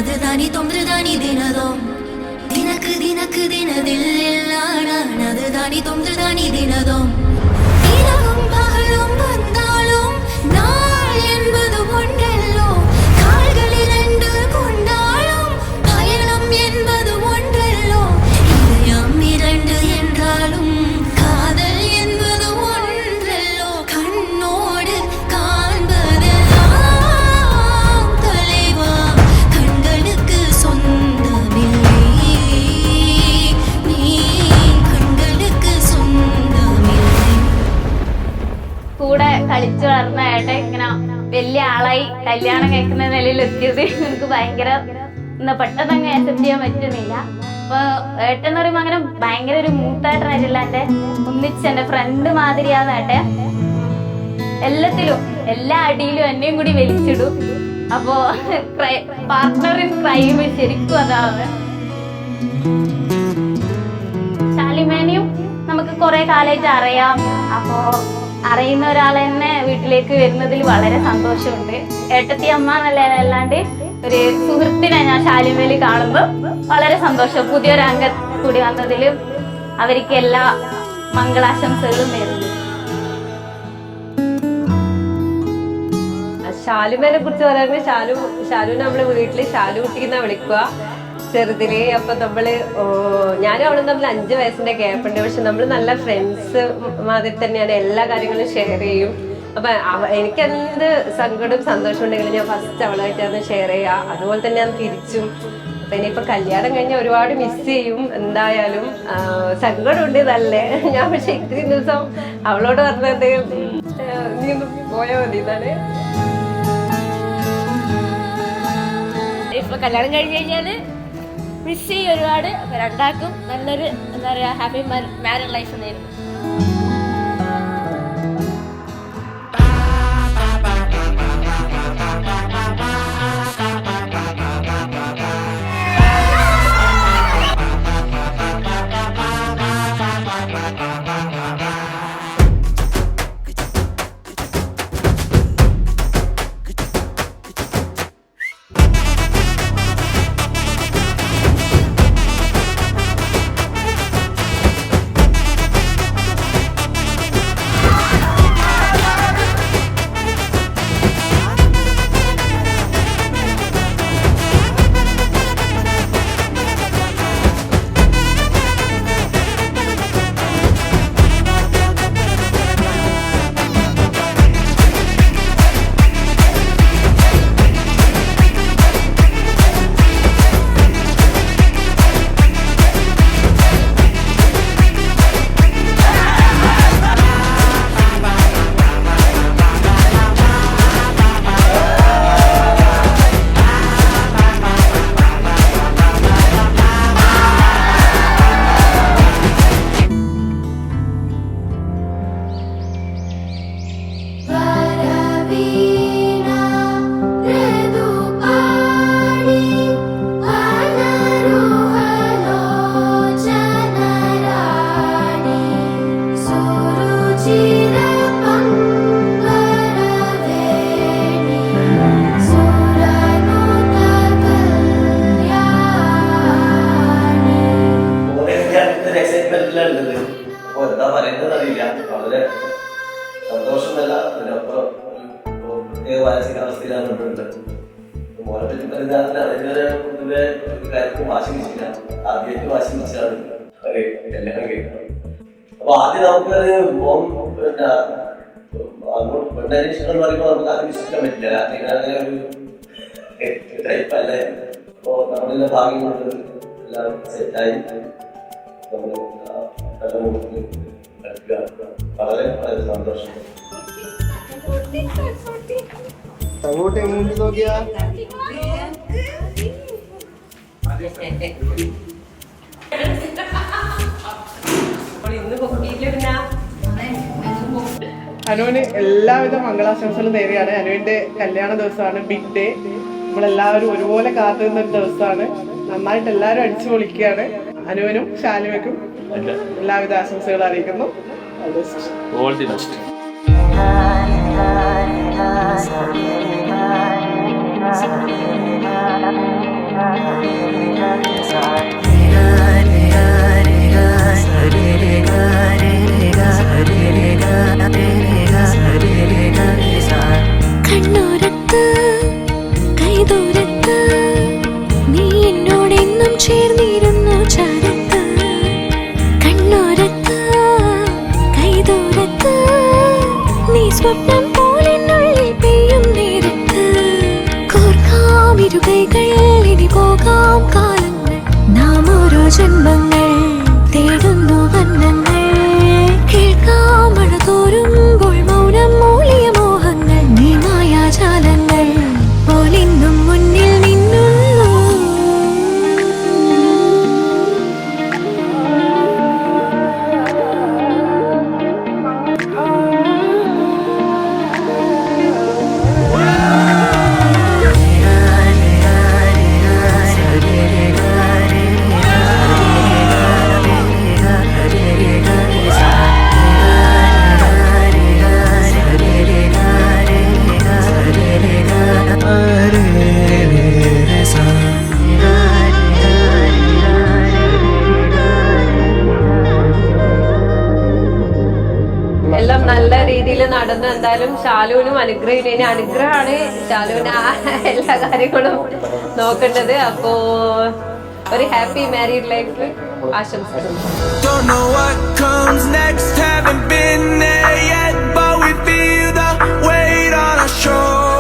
ನದದಾನಿ ತೊಂದ್ರದಾನಿ ದಿನದೋ ದಿನಕ್ಕೆ ದಿನಕ್ಕೆ ದಿನದಿಲ್ಲ ನದದಾನಿ ತೊಂದ್ರದಾನಿ ದಿನದೋ இரவும் பகலும் வந்தாலும் நாள் என்பது ஒன்றல்லோ கால்கள் இரண்டு கொண்டாலும் பயணம் என்பது ஒன்றல்லோ இதயம் இரண்டு என்றாலும் காதல் என்பது ஒன்றல்லோ கண்ணோடு காண்பதெல்லாம் தலைவா கண்களுக்கு சொந்தமில்லை நீ கண்களுக்கு சொந்தமில்லை കൂടെ കളിച്ചു വളർന്ന ഏട്ടൻ ഇങ്ങനെ വലിയ ആളായി കല്യാണം കഴിക്കുന്ന നിലയിൽ എത്തിയത് എനിക്ക് ഭയങ്കര പെട്ടെന്ന് അങ്ങ് അക്സെപ്റ്റ് ചെയ്യാൻ പറ്റുന്നില്ല. അപ്പൊ ഏട്ടൻ എന്ന് പറയുമ്പോ അങ്ങനെ ഭയങ്കര ഒരു മൂത്തായിട്ടായിട്ടില്ല. എന്റെ ഒന്നിച്ച് എന്റെ ഫ്രണ്ട് മാതിരിയാന്ന് ഏട്ടൻ. എല്ലാത്തിലും എല്ലാ അടിയിലും എന്നെയും കൂടി വലിച്ചിടും. അപ്പോ പാർട്ട്ണർ ഇൻ ക്രൈം ശരിക്കും അതാണ്. ശാലിമേനെയും നമുക്ക് കുറെ കാലമായിട്ട് അറിയാം. അപ്പോ അറിയുന്ന ഒരാൾ തന്നെ വീട്ടിലേക്ക് വരുന്നതിൽ വളരെ സന്തോഷമുണ്ട്. ഏട്ടത്തി അമ്മ എന്നല്ലാണ്ട് ഒരു സുഹൃത്തിനെ ഞാൻ ശാലിമേല് കാണുമ്പോൾ വളരെ സന്തോഷം. പുതിയൊരു അംഗം കൂടി വന്നതിൽ അവർക്ക് എല്ലാ മംഗളാശംസകളും നേരുന്നു. ശാലുമേനെ കുറിച്ച് പറയുന്നത് ശാലുവിനെ നമ്മളെ വീട്ടില് ശാലു കുട്ടിന്നാ വിളിക്കുക ചെറുതില്. അപ്പൊ ഞാനും അവളും തമ്മിൽ 5 വയസ്സിന്റെ ഗ്യാപ്പ് ഉണ്ട്. പക്ഷെ നമ്മൾ നല്ല ഫ്രണ്ട്സ് മാതിരി തന്നെയാണ്. എല്ലാ കാര്യങ്ങളും ഷെയർ ചെയ്യും. അപ്പൊ എനിക്ക് എന്ത് സങ്കടവും സന്തോഷം ഉണ്ടെങ്കിലും ഞാൻ ഫസ്റ്റ് അവളായിട്ടാണ് ഷെയർ ചെയ്യുക. അതുപോലെ തന്നെ ഞാൻ തിരിച്ചും. അപ്പൊ ഇനിയിപ്പൊ കല്യാണം കഴിഞ്ഞാൽ ഒരുപാട് മിസ് ചെയ്യും. എന്തായാലും സങ്കടമുണ്ട് നല്ലേ. ഞാൻ പക്ഷെ ഇത്രയും ദിവസം അവളോട് പറഞ്ഞത് നീ ഒന്ന് പോയാൽ മതി എന്നാണ്. ഇപ്പൊ കല്യാണം കഴിഞ്ഞ് കഴിഞ്ഞാല് മിസ് ചെയ്യും ഒരുപാട്. അപ്പൊ രണ്ടാക്കും നല്ലൊരു എന്താ പറയാ ഹാപ്പി മാരീഡ് ലൈഫ് എന്നായിരുന്നു. എന്താ പറയുന്നത് അറിയില്ല. വളരെ സന്തോഷമല്ല, അതിനപ്പുറം ഒരു പ്രത്യേക മാനസികാവസ്ഥയിലാണ് ഉള്ളത്. മോനെ പറ്റി പറയുന്നത് അതിന്റെ പൊതുവെ ഒരു കാര്യത്തിൽ വാശി പിടിച്ചില്ല. ആദ്യമായിട്ട് വാശി പിടിച്ചാണ് കല്യാണം കഴിക്കുന്നത്. അപ്പൊ ആദ്യം നമുക്കത് പിന്നെ അങ്ങോട്ട് പെണ്ണതിന് ഇഷ്ടം എന്ന് പറയുമ്പോൾ നമുക്ക് ആദ്യം വിശ്വസിക്കാൻ പറ്റില്ല. അങ്ങനെ ഒരു ടൈപ്പ് അല്ലേ. അപ്പോ നമ്മളെല്ലാം ഭാഗ്യം കൊണ്ട് എല്ലാം സെറ്റായി നമ്മൾ നല്ല മുഖത്ത് കളിക്കുക. വളരെ വളരെ സന്തോഷം. അങ്ങോട്ട് എങ്ങോട്ട് നോക്കിയാ അനുവിന് എല്ലാവിധ മംഗളാശംസകളും നേരെയാണ്. അനുവിന്റെ കല്യാണ ദിവസമാണ്, ബിഗ് ഡേ. നമ്മളെല്ലാവരും ഒരുപോലെ കാത്തുനിന്ന ഒരു ദിവസമാണ്. നന്നായിട്ട് എല്ലാവരും അടിച്ചു പൊളിക്കുകയാണ്. അനുവിനും ശാലിമയ്ക്കും എല്ലാവിധ ആശംസകളും അറിയിക്കുന്നു. All the best. ഇരുകൈകൾ ഇനി പോകാം കാലങ്ങൾ നാം ഓരോ ജന്മങ്ങൾ തേടുന്നു വർണ്ണങ്ങൾ കേൾക്കാം മഴ തോരുമ്പോൾ മൗനം മൂളിയ മോഹങ്ങൾ നീ മായാജാലങ്ങൾ പോലിന്നും മുന്നിൽ നിന്നു എല്ലാം നല്ല രീതിയിൽ നടന്നു. എന്തായാലും ശാലുവിനും അനുഗ്രഹിക്കും. അനുഗ്രഹമാണ് ശാലുവിന് എല്ലാ കാര്യങ്ങളും നോക്കേണ്ടത്. അപ്പോ ഒരു ഹാപ്പി മാരീഡ് ലൈഫ് ആശംസിക്കുന്നു. Don't know what comes next, haven't been there yet, but we feel the weight on our shoulders.